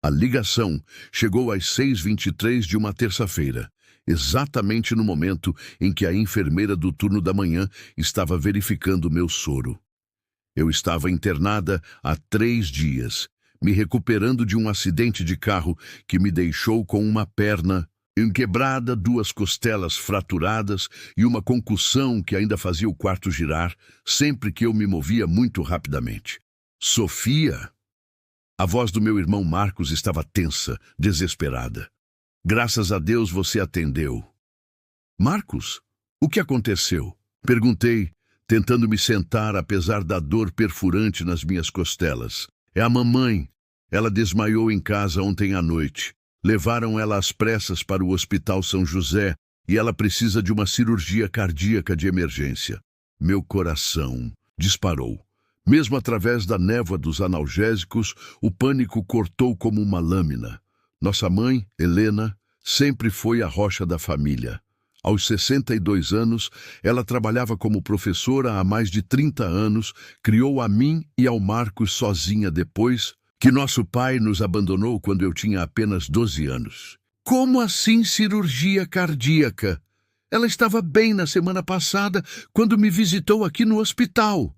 A ligação chegou às 6h23 de uma terça-feira, exatamente no momento em que a enfermeira do turno da manhã estava verificando meu soro. Eu estava internada há 3 dias, me recuperando de um acidente de carro que me deixou com uma perna quebrada, 2 costelas fraturadas e uma concussão que ainda fazia o quarto girar sempre que eu me movia muito rapidamente. Sofia! A voz do meu irmão Marcos estava tensa, desesperada. Graças a Deus você atendeu. Marcos, o que aconteceu? Perguntei, tentando me sentar apesar da dor perfurante nas minhas costelas. É a mamãe. Ela desmaiou em casa ontem à noite. Levaram ela às pressas para o Hospital São José e ela precisa de uma cirurgia cardíaca de emergência. Meu coração disparou. Mesmo através da névoa dos analgésicos, o pânico cortou como uma lâmina. Nossa mãe, Helena, sempre foi a rocha da família. Aos 62 anos, ela trabalhava como professora há mais de 30 anos, criou a mim e ao Marcos sozinha depois que nosso pai nos abandonou quando eu tinha apenas 12 anos. Como assim cirurgia cardíaca? Ela estava bem na semana passada, quando me visitou aqui no hospital.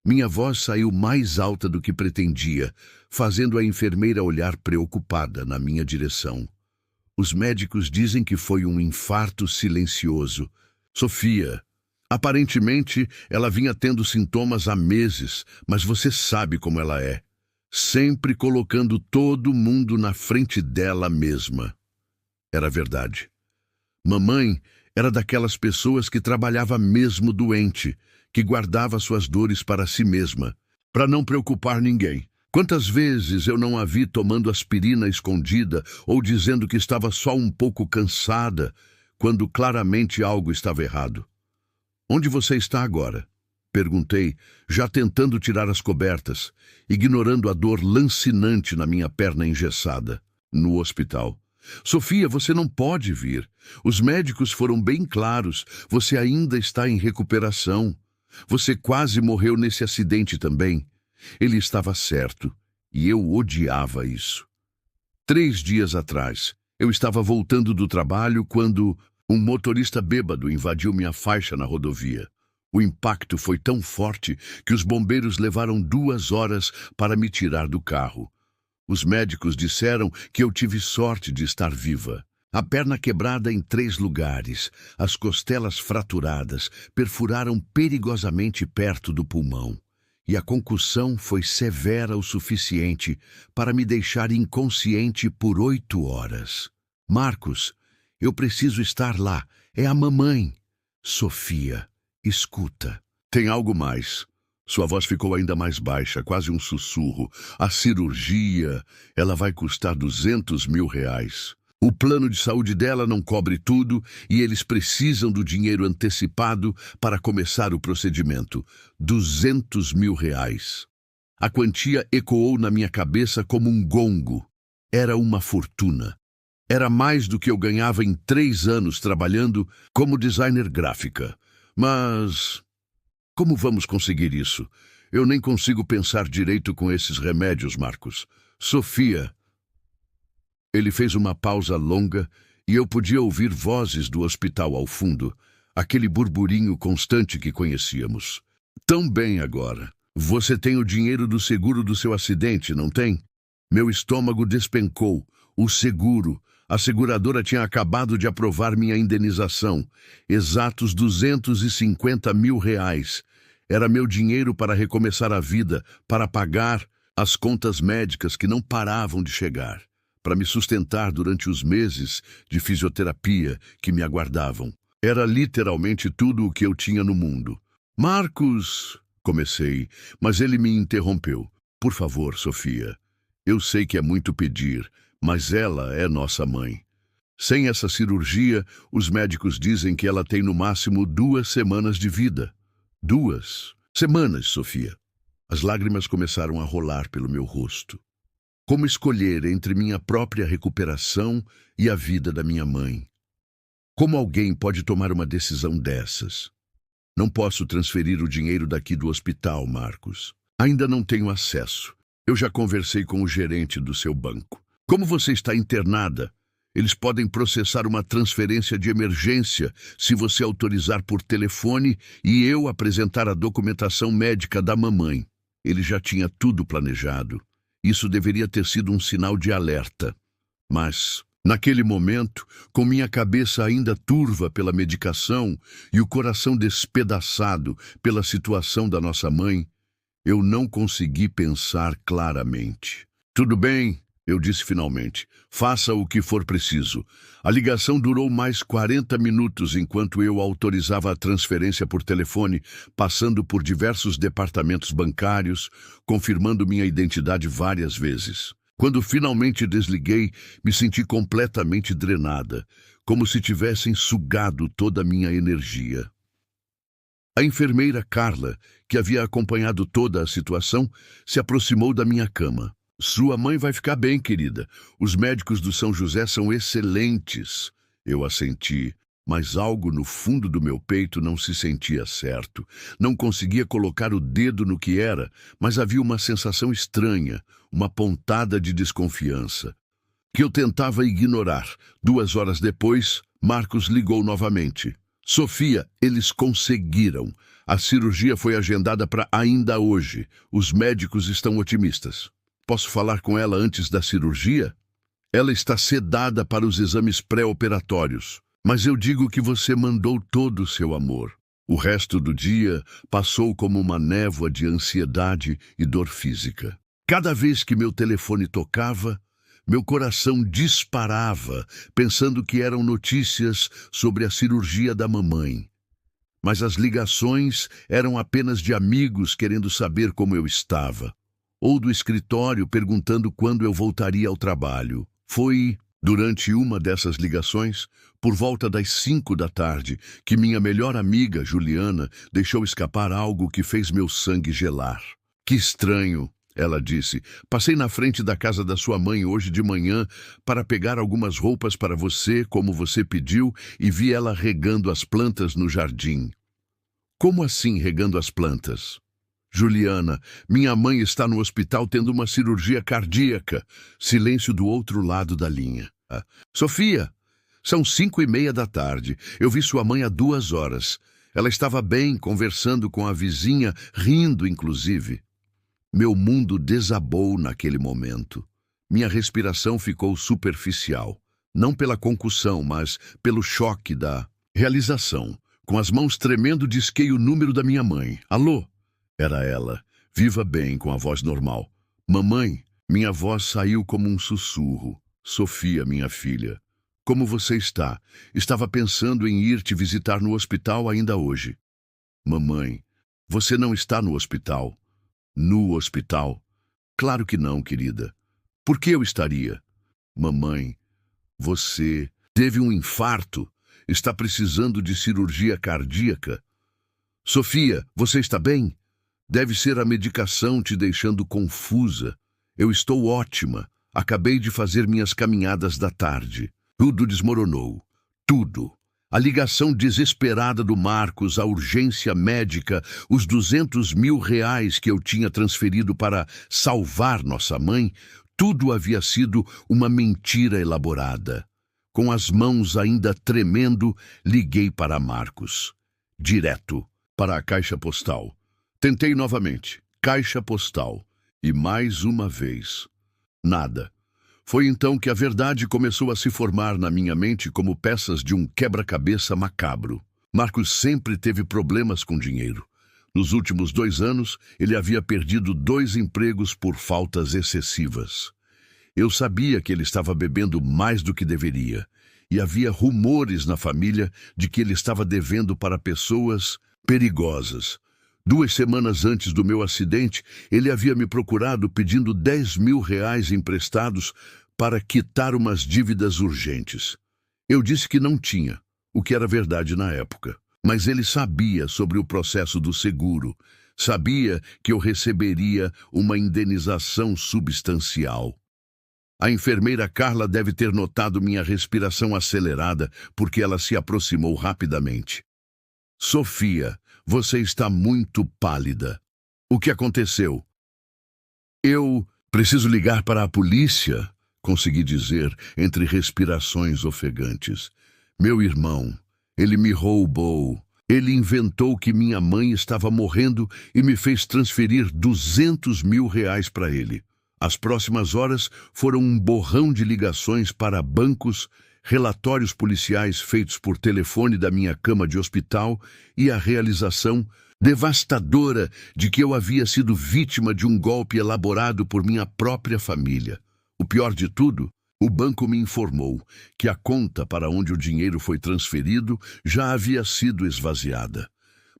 Minha voz saiu mais alta do que pretendia, fazendo a enfermeira olhar preocupada na minha direção. Os médicos dizem que foi um infarto silencioso. Sofia, aparentemente ela vinha tendo sintomas há meses, mas você sabe como ela é. Sempre colocando todo mundo na frente dela mesma. Era verdade. Mamãe era daquelas pessoas que trabalhava mesmo doente, que guardava suas dores para si mesma, para não preocupar ninguém. Quantas vezes eu não a vi tomando aspirina escondida ou dizendo que estava só um pouco cansada, quando claramente algo estava errado. Onde você está agora? Perguntei, já tentando tirar as cobertas, ignorando a dor lancinante na minha perna engessada. No hospital. Sofia, você não pode vir. Os médicos foram bem claros. Você ainda está em recuperação. Você quase morreu nesse acidente também. Ele estava certo, e eu odiava isso. 3 dias atrás, eu estava voltando do trabalho quando um motorista bêbado invadiu minha faixa na rodovia. O impacto foi tão forte que os bombeiros levaram 2 horas para me tirar do carro. Os médicos disseram que eu tive sorte de estar viva. A perna quebrada em 3 lugares, as costelas fraturadas, perfuraram perigosamente perto do pulmão. E a concussão foi severa o suficiente para me deixar inconsciente por 8 horas. Marcos, eu preciso estar lá. É a mamãe. Sofia, escuta. Tem algo mais. Sua voz ficou ainda mais baixa, quase um sussurro. A cirurgia, ela vai custar R$200 mil. O plano de saúde dela não cobre tudo e eles precisam do dinheiro antecipado para começar o procedimento. R$200 mil. A quantia ecoou na minha cabeça como um gongo. Era uma fortuna. Era mais do que eu ganhava em 3 anos trabalhando como designer gráfica. Mas como vamos conseguir isso? Eu nem consigo pensar direito com esses remédios, Marcos. Sofia... Ele fez uma pausa longa e eu podia ouvir vozes do hospital ao fundo, aquele burburinho constante que conhecíamos. Tão bem agora. Você tem o dinheiro do seguro do seu acidente, não tem? Meu estômago despencou. O seguro. A seguradora tinha acabado de aprovar minha indenização. Exatos R$250 mil. Era meu dinheiro para recomeçar a vida, para pagar as contas médicas que não paravam de chegar, para me sustentar durante os meses de fisioterapia que me aguardavam. Era literalmente tudo o que eu tinha no mundo. Marcos, comecei, mas ele me interrompeu. Por favor, Sofia, eu sei que é muito pedir, mas ela é nossa mãe. Sem essa cirurgia, os médicos dizem que ela tem no máximo 2 semanas de vida. 2 semanas, Sofia. As lágrimas começaram a rolar pelo meu rosto. Como escolher entre minha própria recuperação e a vida da minha mãe? Como alguém pode tomar uma decisão dessas? Não posso transferir o dinheiro daqui do hospital, Marcos. Ainda não tenho acesso. Eu já conversei com o gerente do seu banco. Como você está internada, eles podem processar uma transferência de emergência se você autorizar por telefone e eu apresentar a documentação médica da mamãe. Ele já tinha tudo planejado. Isso deveria ter sido um sinal de alerta. Mas, naquele momento, com minha cabeça ainda turva pela medicação e o coração despedaçado pela situação da nossa mãe, eu não consegui pensar claramente. Tudo bem, eu disse finalmente. Faça o que for preciso. A ligação durou mais 40 minutos enquanto eu autorizava a transferência por telefone, passando por diversos departamentos bancários, confirmando minha identidade várias vezes. Quando finalmente desliguei, me senti completamente drenada, como se tivessem sugado toda a minha energia. A enfermeira Carla, que havia acompanhado toda a situação, se aproximou da minha cama. Sua mãe vai ficar bem, querida. Os médicos do São José são excelentes. Eu assenti, mas algo no fundo do meu peito não se sentia certo. Não conseguia colocar o dedo no que era, mas havia uma sensação estranha, uma pontada de desconfiança, que eu tentava ignorar. 2 horas depois, Marcos ligou novamente. Sofia, eles conseguiram. A cirurgia foi agendada para ainda hoje. Os médicos estão otimistas. Posso falar com ela antes da cirurgia? Ela está sedada para os exames pré-operatórios, mas eu digo que você mandou todo o seu amor. O resto do dia passou como uma névoa de ansiedade e dor física. Cada vez que meu telefone tocava, meu coração disparava, pensando que eram notícias sobre a cirurgia da mamãe. Mas as ligações eram apenas de amigos querendo saber como eu estava, ou do escritório perguntando quando eu voltaria ao trabalho. Foi durante uma dessas ligações, por volta das 5 da tarde, que minha melhor amiga, Juliana, deixou escapar algo que fez meu sangue gelar. Que estranho, ela disse. Passei na frente da casa da sua mãe hoje de manhã para pegar algumas roupas para você, como você pediu, e vi ela regando as plantas no jardim. Como assim regando as plantas? Juliana, minha mãe está no hospital tendo uma cirurgia cardíaca. Silêncio do outro lado da linha. Sofia, são 5:30 da tarde. Eu vi sua mãe há 2 horas. Ela estava bem, conversando com a vizinha, rindo inclusive. Meu mundo desabou naquele momento. Minha respiração ficou superficial. Não pela concussão, mas pelo choque da realização. Com as mãos tremendo, disquei o número da minha mãe. Alô? Era ela, viva bem, com a voz normal. Mamãe, minha voz saiu como um sussurro. Sofia, minha filha, como você está? Estava pensando em ir te visitar no hospital ainda hoje. Mamãe, você não está no hospital. No hospital? Claro que não, querida. Por que eu estaria? Mamãe, você teve um infarto. Está precisando de cirurgia cardíaca. Sofia, você está bem? Deve ser a medicação te deixando confusa. Eu estou ótima. Acabei de fazer minhas caminhadas da tarde. Tudo desmoronou. Tudo. A ligação desesperada do Marcos, a urgência médica, os 200 mil reais que eu tinha transferido para salvar nossa mãe, tudo havia sido uma mentira elaborada. Com as mãos ainda tremendo, liguei para Marcos. Direto para a caixa postal. Tentei novamente, caixa postal, e mais uma vez. Nada. Foi então que a verdade começou a se formar na minha mente como peças de um quebra-cabeça macabro. Marcos sempre teve problemas com dinheiro. Nos últimos 2 anos, ele havia perdido 2 empregos por faltas excessivas. Eu sabia que ele estava bebendo mais do que deveria, e havia rumores na família de que ele estava devendo para pessoas perigosas. 2 semanas antes do meu acidente, ele havia me procurado pedindo 10 mil reais emprestados para quitar umas dívidas urgentes. Eu disse que não tinha, o que era verdade na época. Mas ele sabia sobre o processo do seguro, sabia que eu receberia uma indenização substancial. A enfermeira Carla deve ter notado minha respiração acelerada, porque ela se aproximou rapidamente. Sofia, você está muito pálida. O que aconteceu? Eu preciso ligar para a polícia? consegui dizer entre respirações ofegantes. Meu irmão, ele me roubou. Ele inventou que minha mãe estava morrendo e me fez transferir R$ 200 mil para ele. As próximas horas foram um borrão de ligações para bancos, relatórios policiais feitos por telefone da minha cama de hospital e a realização devastadora de que eu havia sido vítima de um golpe elaborado por minha própria família. O pior de tudo, o banco me informou que a conta para onde o dinheiro foi transferido já havia sido esvaziada.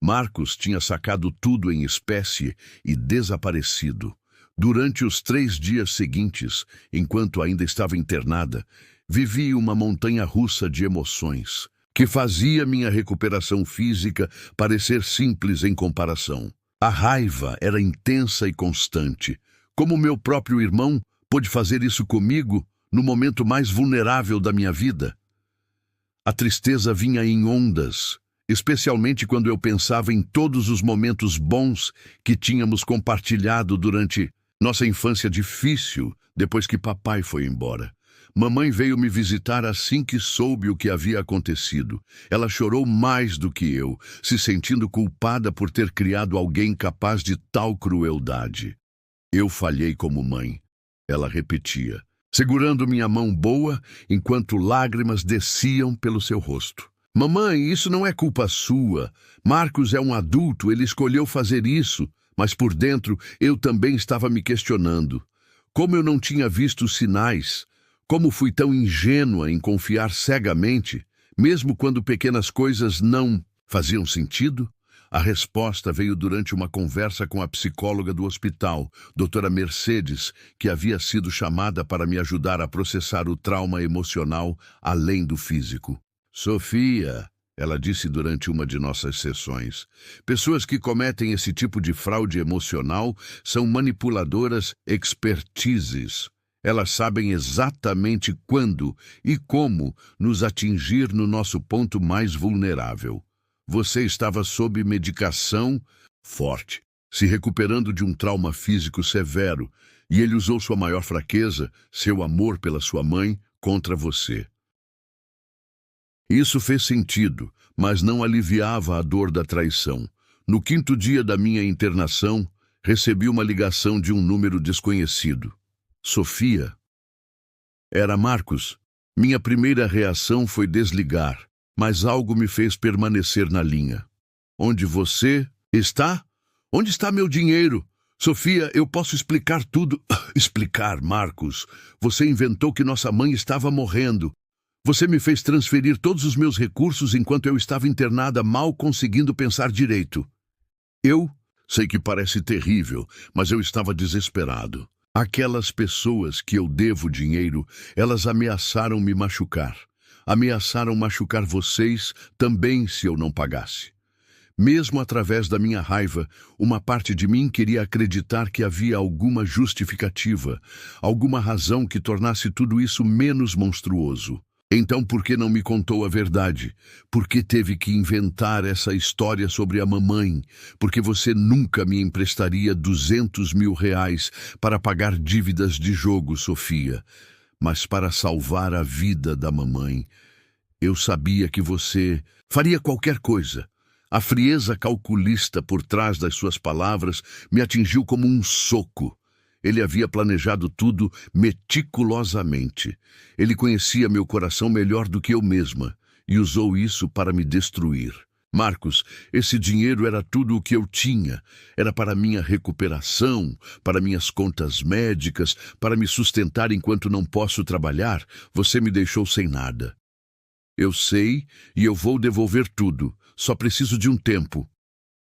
Marcos tinha sacado tudo em espécie e desaparecido. Durante os 3 dias seguintes, enquanto ainda estava internada, vivi uma montanha-russa de emoções, que fazia minha recuperação física parecer simples em comparação. A raiva era intensa e constante. Como meu próprio irmão pôde fazer isso comigo no momento mais vulnerável da minha vida? A tristeza vinha em ondas, especialmente quando eu pensava em todos os momentos bons que tínhamos compartilhado durante nossa infância difícil, depois que papai foi embora. Mamãe veio me visitar assim que soube o que havia acontecido. Ela chorou mais do que eu, se sentindo culpada por ter criado alguém capaz de tal crueldade. Eu falhei como mãe, ela repetia, segurando minha mão boa enquanto lágrimas desciam pelo seu rosto. Mamãe, isso não é culpa sua. Marcos é um adulto, ele escolheu fazer isso. Mas por dentro eu também estava me questionando. Como eu não tinha visto os sinais? Como fui tão ingênua em confiar cegamente, mesmo quando pequenas coisas não faziam sentido? A resposta veio durante uma conversa com a psicóloga do hospital, doutora Mercedes, que havia sido chamada para me ajudar a processar o trauma emocional além do físico. Sofia, ela disse durante uma de nossas sessões, pessoas que cometem esse tipo de fraude emocional são manipuladoras expertises. Elas sabem exatamente quando e como nos atingir no nosso ponto mais vulnerável. Você estava sob medicação forte, se recuperando de um trauma físico severo, e ele usou sua maior fraqueza, seu amor pela sua mãe, contra você. Isso fez sentido, mas não aliviava a dor da traição. No 5º dia da minha internação, recebi uma ligação de um número desconhecido. Sofia. Era Marcos. Minha primeira reação foi desligar, mas algo me fez permanecer na linha. Onde você está? Onde está meu dinheiro? Sofia, eu posso explicar tudo. Explicar, Marcos. Você inventou que nossa mãe estava morrendo. Você me fez transferir todos os meus recursos enquanto eu estava internada, mal conseguindo pensar direito. Eu sei que parece terrível, mas eu estava desesperado. Aquelas pessoas que eu devo dinheiro, elas ameaçaram me machucar. Ameaçaram machucar vocês também se eu não pagasse. Mesmo através da minha raiva, uma parte de mim queria acreditar que havia alguma justificativa, alguma razão que tornasse tudo isso menos monstruoso. Então, por que não me contou a verdade? Por que teve que inventar essa história sobre a mamãe? Porque você nunca me emprestaria R$ 200 mil para pagar dívidas de jogo, Sofia. Mas para salvar a vida da mamãe, eu sabia que você faria qualquer coisa. A frieza calculista por trás das suas palavras me atingiu como um soco. Ele havia planejado tudo meticulosamente. Ele conhecia meu coração melhor do que eu mesma e usou isso para me destruir. Marcos, esse dinheiro era tudo o que eu tinha. Era para minha recuperação, para minhas contas médicas, para me sustentar enquanto não posso trabalhar. Você me deixou sem nada. Eu sei e eu vou devolver tudo. Só preciso de um tempo.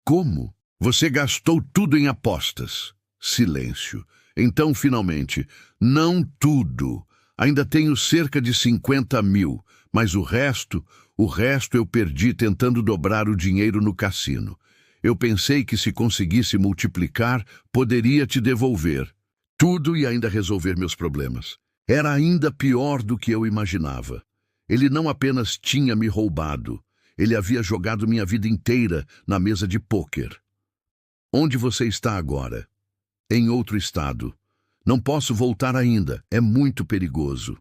Como? Você gastou tudo em apostas. Silêncio. Então, finalmente, não tudo. Ainda tenho cerca de 50 mil, mas o resto eu perdi tentando dobrar o dinheiro no cassino. Eu pensei que se conseguisse multiplicar, poderia te devolver tudo e ainda resolver meus problemas. Era ainda pior do que eu imaginava. Ele não apenas tinha me roubado, ele havia jogado minha vida inteira na mesa de pôquer. Onde você está agora? Em outro estado. Não posso voltar ainda, é muito perigoso.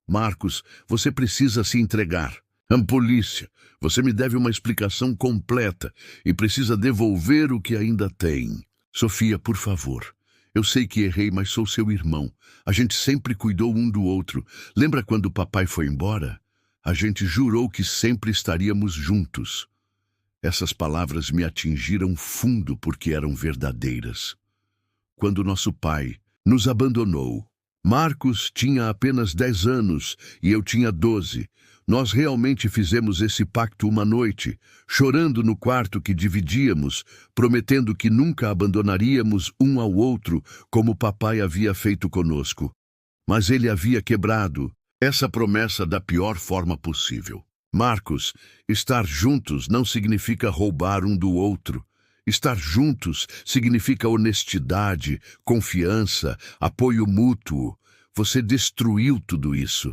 Marcos, você precisa se entregar. Polícia, você me deve uma explicação completa e precisa devolver o que ainda tem. Sofia, por favor. Eu sei que errei, mas sou seu irmão. A gente sempre cuidou um do outro. Lembra quando o papai foi embora? A gente jurou que sempre estaríamos juntos. Essas palavras me atingiram fundo porque eram verdadeiras. Quando nosso pai nos abandonou, Marcos tinha apenas 10 anos e eu tinha 12. Nós realmente fizemos esse pacto uma noite, chorando no quarto que dividíamos, prometendo que nunca abandonaríamos um ao outro como papai havia feito conosco. Mas ele havia quebrado essa promessa da pior forma possível. Marcos, estar juntos não significa roubar um do outro. Estar juntos significa honestidade, confiança, apoio mútuo. Você destruiu tudo isso.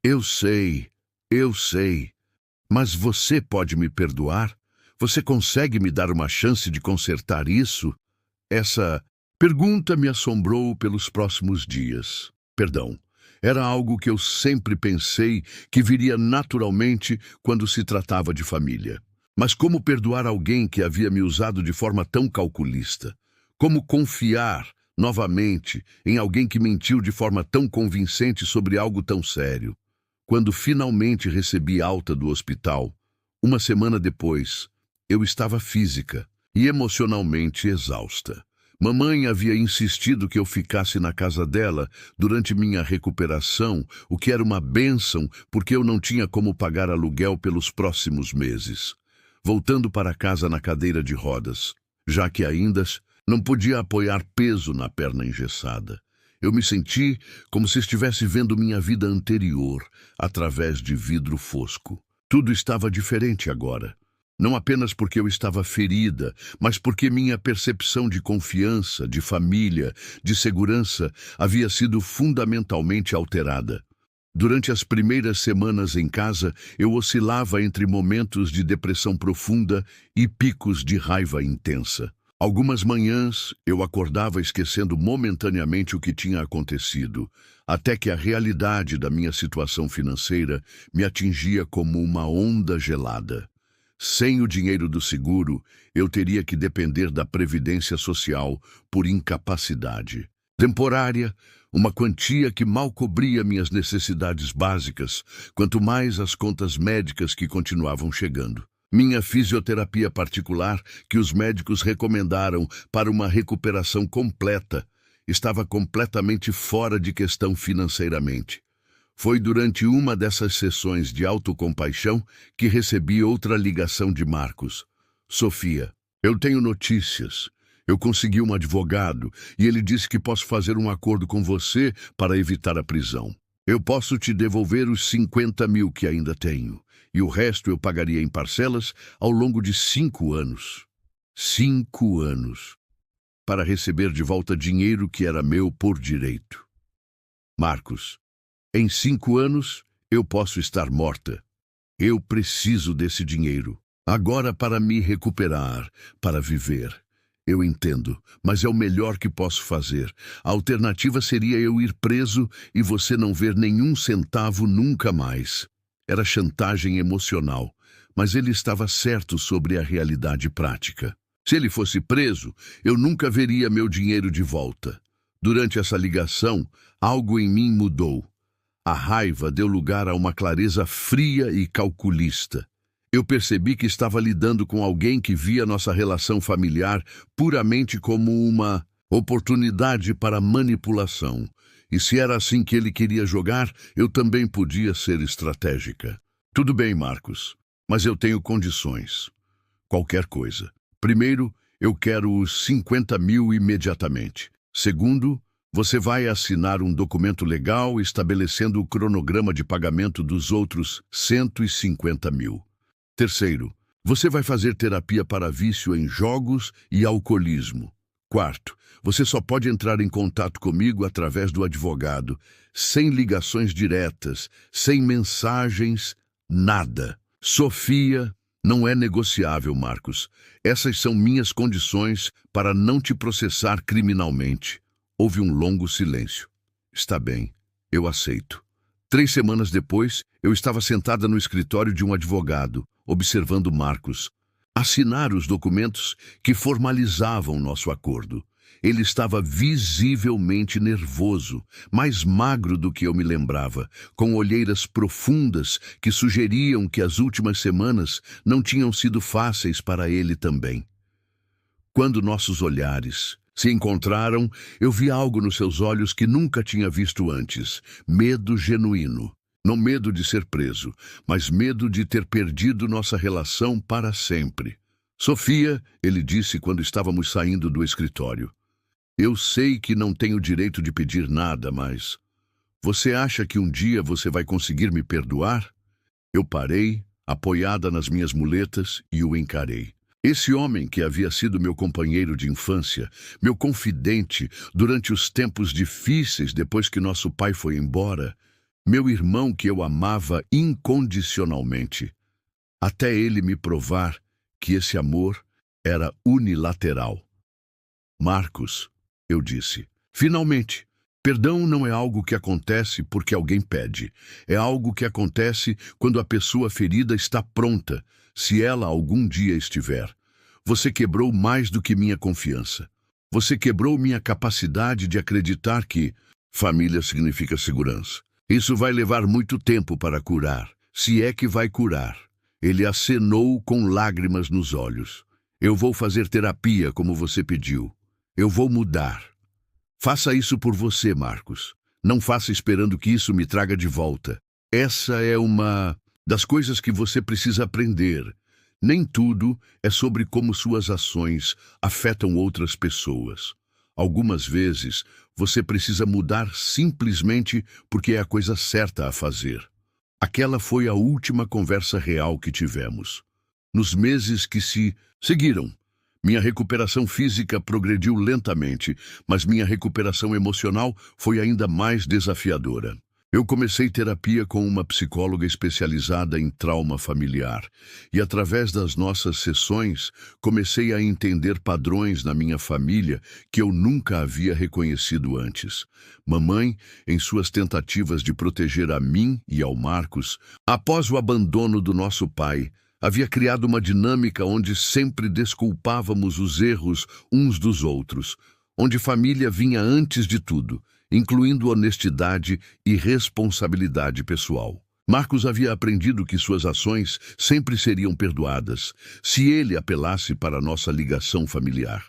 Eu sei, mas você pode me perdoar? Você consegue me dar uma chance de consertar isso? Essa pergunta me assombrou pelos próximos dias. Perdão, era algo que eu sempre pensei que viria naturalmente quando se tratava de família. Mas como perdoar alguém que havia me usado de forma tão calculista? Como confiar novamente em alguém que mentiu de forma tão convincente sobre algo tão sério? Quando finalmente recebi alta do hospital, uma semana depois, eu estava física e emocionalmente exausta. Mamãe havia insistido que eu ficasse na casa dela durante minha recuperação, o que era uma bênção porque eu não tinha como pagar aluguel pelos próximos meses. Voltando para casa na cadeira de rodas, já que ainda não podia apoiar peso na perna engessada. Eu me senti como se estivesse vendo minha vida anterior através de vidro fosco. Tudo estava diferente agora. Não apenas porque eu estava ferida, mas porque minha percepção de confiança, de família, de segurança havia sido fundamentalmente alterada. Durante as primeiras semanas em casa, eu oscilava entre momentos de depressão profunda e picos de raiva intensa. Algumas manhãs, eu acordava esquecendo momentaneamente o que tinha acontecido, até que a realidade da minha situação financeira me atingia como uma onda gelada. Sem o dinheiro do seguro, eu teria que depender da Previdência Social por incapacidade temporária, uma quantia que mal cobria minhas necessidades básicas, quanto mais as contas médicas que continuavam chegando. Minha fisioterapia particular, que os médicos recomendaram para uma recuperação completa, estava completamente fora de questão financeiramente. Foi durante uma dessas sessões de autocompaixão que recebi outra ligação de Marcos. Sofia, eu tenho notícias. Eu consegui um advogado e ele disse que posso fazer um acordo com você para evitar a prisão. Eu posso te devolver os 50 mil que ainda tenho e o resto eu pagaria em parcelas ao longo de 5 anos. 5 anos. Para receber de volta dinheiro que era meu por direito. Marcos, em 5 anos eu posso estar morta. Eu preciso desse dinheiro. Agora para me recuperar, para viver. Eu entendo, mas é o melhor que posso fazer. A alternativa seria eu ir preso e você não ver nenhum centavo nunca mais. Era chantagem emocional, mas ele estava certo sobre a realidade prática. Se ele fosse preso, eu nunca veria meu dinheiro de volta. Durante essa ligação, algo em mim mudou. A raiva deu lugar a uma clareza fria e calculista. Eu percebi que estava lidando com alguém que via nossa relação familiar puramente como uma oportunidade para manipulação. E se era assim que ele queria jogar, eu também podia ser estratégica. Tudo bem, Marcos, mas eu tenho condições. Qualquer coisa. Primeiro, eu quero os 50 mil imediatamente. Segundo, você vai assinar um documento legal estabelecendo o cronograma de pagamento dos outros 150 mil. Terceiro, você vai fazer terapia para vício em jogos e alcoolismo. Quarto, você só pode entrar em contato comigo através do advogado, sem ligações diretas, sem mensagens, nada. Sofia, não é negociável, Marcos. Essas são minhas condições para não te processar criminalmente. Houve um longo silêncio. Está bem, eu aceito. 3 semanas depois, eu estava sentada no escritório de um advogado, observando Marcos assinar os documentos que formalizavam nosso acordo. Ele estava visivelmente nervoso, mais magro do que eu me lembrava, com olheiras profundas que sugeriam que as últimas semanas não tinham sido fáceis para ele também. Quando nossos olhares se encontraram, eu vi algo nos seus olhos que nunca tinha visto antes: medo genuíno. Não medo de ser preso, mas medo de ter perdido nossa relação para sempre. Sofia, ele disse quando estávamos saindo do escritório, eu sei que não tenho direito de pedir nada, mas você acha que um dia você vai conseguir me perdoar? Eu parei, apoiada nas minhas muletas, e o encarei. Esse homem que havia sido meu companheiro de infância, meu confidente durante os tempos difíceis depois que nosso pai foi embora, meu irmão que eu amava incondicionalmente, até ele me provar que esse amor era unilateral. Marcos, eu disse, finalmente, perdão não é algo que acontece porque alguém pede. É algo que acontece quando a pessoa ferida está pronta, se ela algum dia estiver. Você quebrou mais do que minha confiança. Você quebrou minha capacidade de acreditar que família significa segurança. Isso vai levar muito tempo para curar, se é que vai curar. Ele acenou com lágrimas nos olhos. Eu vou fazer terapia como você pediu. Eu vou mudar. Faça isso por você, Marcos. Não faça esperando que isso me traga de volta. Essa é uma das coisas que você precisa aprender. Nem tudo é sobre como suas ações afetam outras pessoas. Algumas vezes, você precisa mudar simplesmente porque é a coisa certa a fazer. Aquela foi a última conversa real que tivemos. Nos meses que se seguiram, minha recuperação física progrediu lentamente, mas minha recuperação emocional foi ainda mais desafiadora. Eu comecei terapia com uma psicóloga especializada em trauma familiar, e através das nossas sessões, comecei a entender padrões na minha família que eu nunca havia reconhecido antes. Mamãe, em suas tentativas de proteger a mim e ao Marcos, após o abandono do nosso pai, havia criado uma dinâmica onde sempre desculpávamos os erros uns dos outros, onde família vinha antes de tudo, incluindo honestidade e responsabilidade pessoal. Marcos havia aprendido que suas ações sempre seriam perdoadas, se ele apelasse para nossa ligação familiar.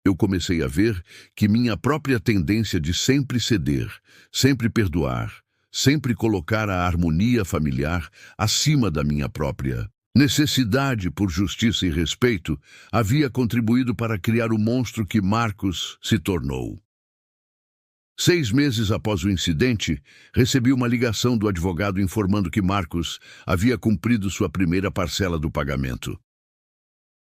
Eu comecei a ver que minha própria tendência de sempre ceder, sempre perdoar, sempre colocar a harmonia familiar acima da minha própria necessidade por justiça e respeito havia contribuído para criar o monstro que Marcos se tornou. 6 meses após o incidente, recebi uma ligação do advogado informando que Marcos havia cumprido sua primeira parcela do pagamento.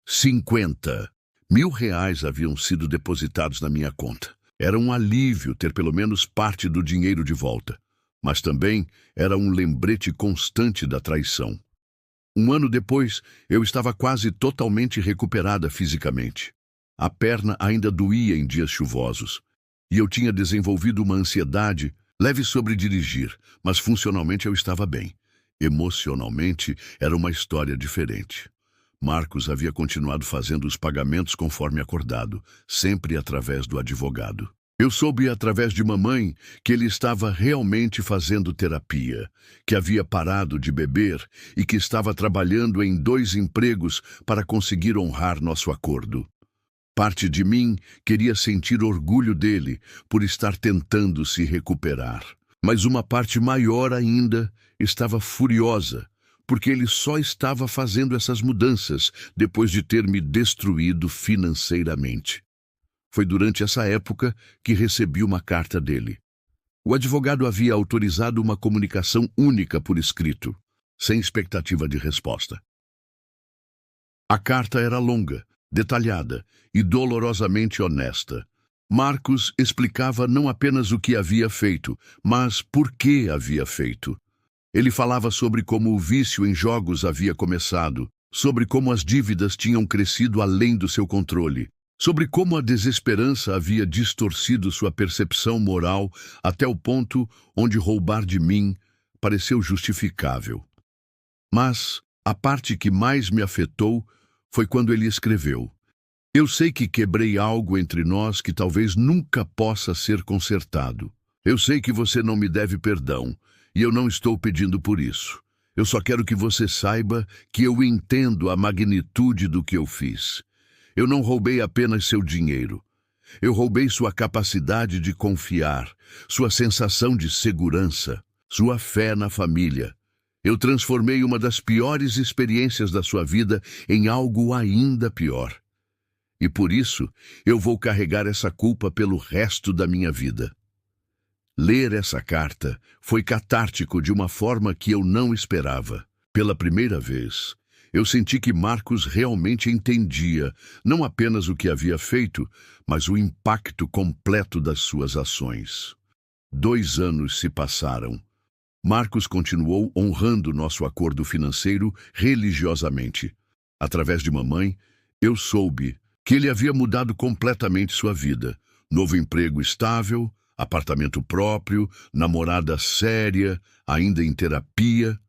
50.000 reais haviam sido depositados na minha conta. Era um alívio ter pelo menos parte do dinheiro de volta, mas também era um lembrete constante da traição. 1 ano depois, eu estava quase totalmente recuperada fisicamente. A perna ainda doía em dias chuvosos. E eu tinha desenvolvido uma ansiedade leve sobre dirigir, mas funcionalmente eu estava bem. Emocionalmente, era uma história diferente. Marcos havia continuado fazendo os pagamentos conforme acordado, sempre através do advogado. Eu soube através de mamãe que ele estava realmente fazendo terapia, que havia parado de beber e que estava trabalhando em 2 empregos para conseguir honrar nosso acordo. Parte de mim queria sentir orgulho dele por estar tentando se recuperar. Mas uma parte maior ainda estava furiosa, porque ele só estava fazendo essas mudanças depois de ter me destruído financeiramente. Foi durante essa época que recebi uma carta dele. O advogado havia autorizado uma comunicação única por escrito, sem expectativa de resposta. A carta era longa, detalhada e dolorosamente honesta. Marcos explicava não apenas o que havia feito, mas por que havia feito. Ele falava sobre como o vício em jogos havia começado, sobre como as dívidas tinham crescido além do seu controle, sobre como a desesperança havia distorcido sua percepção moral até o ponto onde roubar de mim pareceu justificável. Mas a parte que mais me afetou foi quando ele escreveu: "Eu sei que quebrei algo entre nós que talvez nunca possa ser consertado. Eu sei que você não me deve perdão, e eu não estou pedindo por isso. Eu só quero que você saiba que eu entendo a magnitude do que eu fiz. Eu não roubei apenas seu dinheiro. Eu roubei sua capacidade de confiar, sua sensação de segurança, sua fé na família. Eu transformei uma das piores experiências da sua vida em algo ainda pior. E por isso, eu vou carregar essa culpa pelo resto da minha vida." Ler essa carta foi catártico de uma forma que eu não esperava. Pela primeira vez, eu senti que Marcos realmente entendia não apenas o que havia feito, mas o impacto completo das suas ações. 2 anos se passaram. Marcos continuou honrando nosso acordo financeiro religiosamente. Através de mamãe, eu soube que ele havia mudado completamente sua vida. Novo emprego estável, apartamento próprio, namorada séria, ainda em terapia.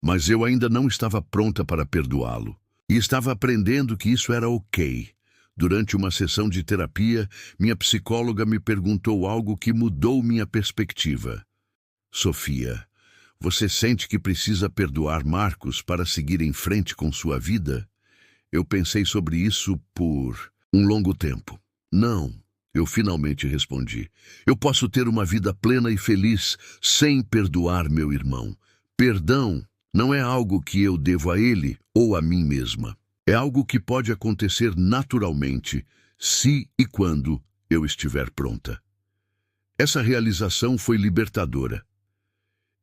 Mas eu ainda não estava pronta para perdoá-lo. E estava aprendendo que isso era ok. Durante uma sessão de terapia, minha psicóloga me perguntou algo que mudou minha perspectiva. "Sofia, você sente que precisa perdoar Marcos para seguir em frente com sua vida?" Eu pensei sobre isso por um longo tempo. "Não." Eu finalmente respondi. "Eu posso ter uma vida plena e feliz sem perdoar meu irmão. Perdão não é algo que eu devo a ele ou a mim mesma. É algo que pode acontecer naturalmente, se e quando eu estiver pronta." Essa realização foi libertadora.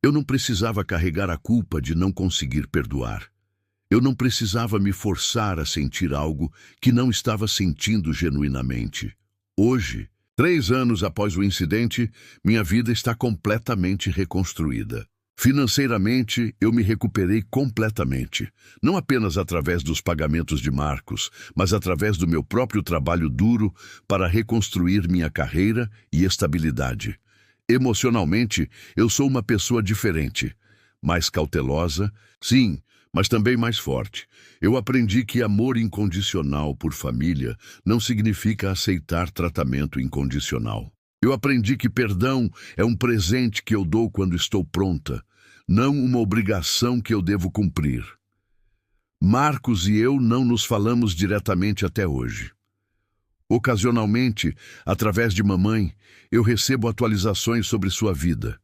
Eu não precisava carregar a culpa de não conseguir perdoar. Eu não precisava me forçar a sentir algo que não estava sentindo genuinamente. Hoje, 3 anos após o incidente, minha vida está completamente reconstruída. Financeiramente, eu me recuperei completamente, não apenas através dos pagamentos de Marcos, mas através do meu próprio trabalho duro para reconstruir minha carreira e estabilidade. Emocionalmente, eu sou uma pessoa diferente, mais cautelosa, sim, mas também mais forte. Eu aprendi que amor incondicional por família não significa aceitar tratamento incondicional. Eu aprendi que perdão é um presente que eu dou quando estou pronta, não uma obrigação que eu devo cumprir. Marcos e eu não nos falamos diretamente até hoje. Ocasionalmente, através de mamãe, eu recebo atualizações sobre sua vida.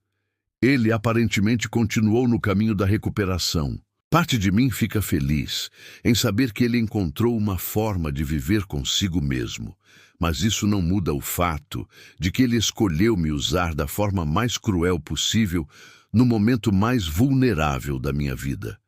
Ele aparentemente continuou no caminho da recuperação. Parte de mim fica feliz em saber que ele encontrou uma forma de viver consigo mesmo, mas isso não muda o fato de que ele escolheu me usar da forma mais cruel possível no momento mais vulnerável da minha vida.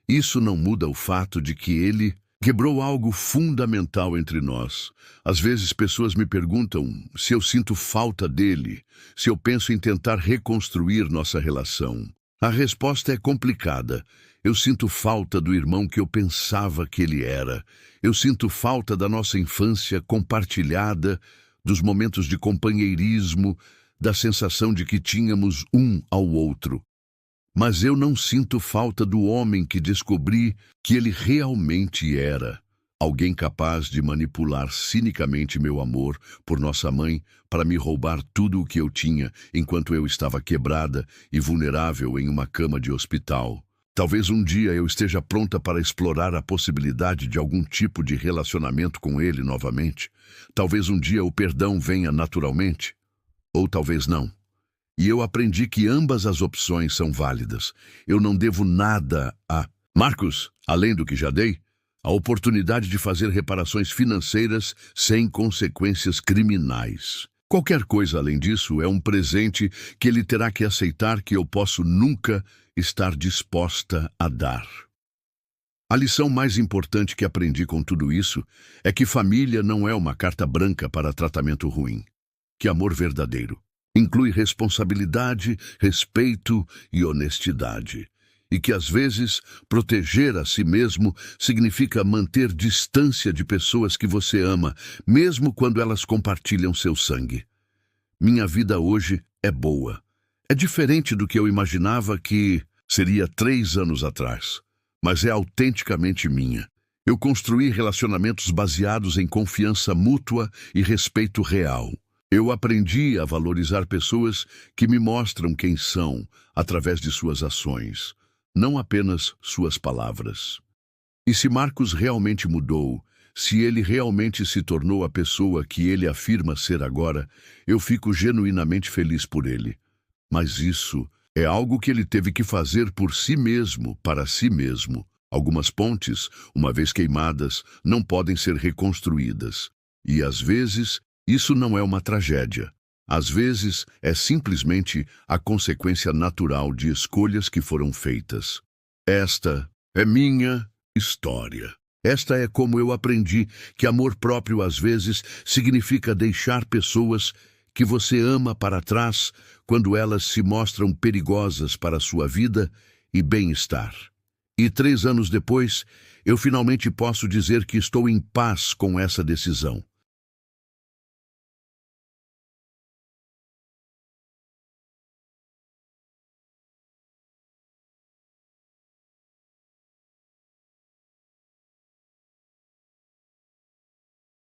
Isso não muda o fato de que ele quebrou algo fundamental entre nós. Às vezes pessoas me perguntam se eu sinto falta dele, se eu penso em tentar reconstruir nossa relação. A resposta é complicada. Eu sinto falta do irmão que eu pensava que ele era. Eu sinto falta da nossa infância compartilhada, dos momentos de companheirismo, da sensação de que tínhamos um ao outro. Mas eu não sinto falta do homem que descobri que ele realmente era. Alguém capaz de manipular cinicamente meu amor por nossa mãe para me roubar tudo o que eu tinha enquanto eu estava quebrada e vulnerável em uma cama de hospital. Talvez um dia eu esteja pronta para explorar a possibilidade de algum tipo de relacionamento com ele novamente. Talvez um dia o perdão venha naturalmente. Ou talvez não. E eu aprendi que ambas as opções são válidas. Eu não devo nada a Marcos, além do que já dei, a oportunidade de fazer reparações financeiras sem consequências criminais. Qualquer coisa além disso é um presente que ele terá que aceitar que eu posso nunca estar disposta a dar. A lição mais importante que aprendi com tudo isso é que família não é uma carta branca para tratamento ruim. Que amor verdadeiro inclui responsabilidade, respeito e honestidade. e que, às vezes, proteger a si mesmo significa manter distância de pessoas que você ama, mesmo quando elas compartilham seu sangue. Minha vida hoje é boa. É diferente do que eu imaginava que seria 3 anos atrás, mas é autenticamente minha. Eu construí relacionamentos baseados em confiança mútua e respeito real. Eu aprendi a valorizar pessoas que me mostram quem são através de suas ações, não apenas suas palavras. E se Marcos realmente mudou, se ele realmente se tornou a pessoa que ele afirma ser agora, eu fico genuinamente feliz por ele. Mas isso é algo que ele teve que fazer por si mesmo, para si mesmo. Algumas pontes, uma vez queimadas, não podem ser reconstruídas. E às vezes, isso não é uma tragédia. Às vezes, é simplesmente a consequência natural de escolhas que foram feitas. Esta é minha história. Esta é como eu aprendi que amor próprio às vezes significa deixar pessoas que você ama para trás quando elas se mostram perigosas para a sua vida e bem-estar. E 3 anos depois, eu finalmente posso dizer que estou em paz com essa decisão.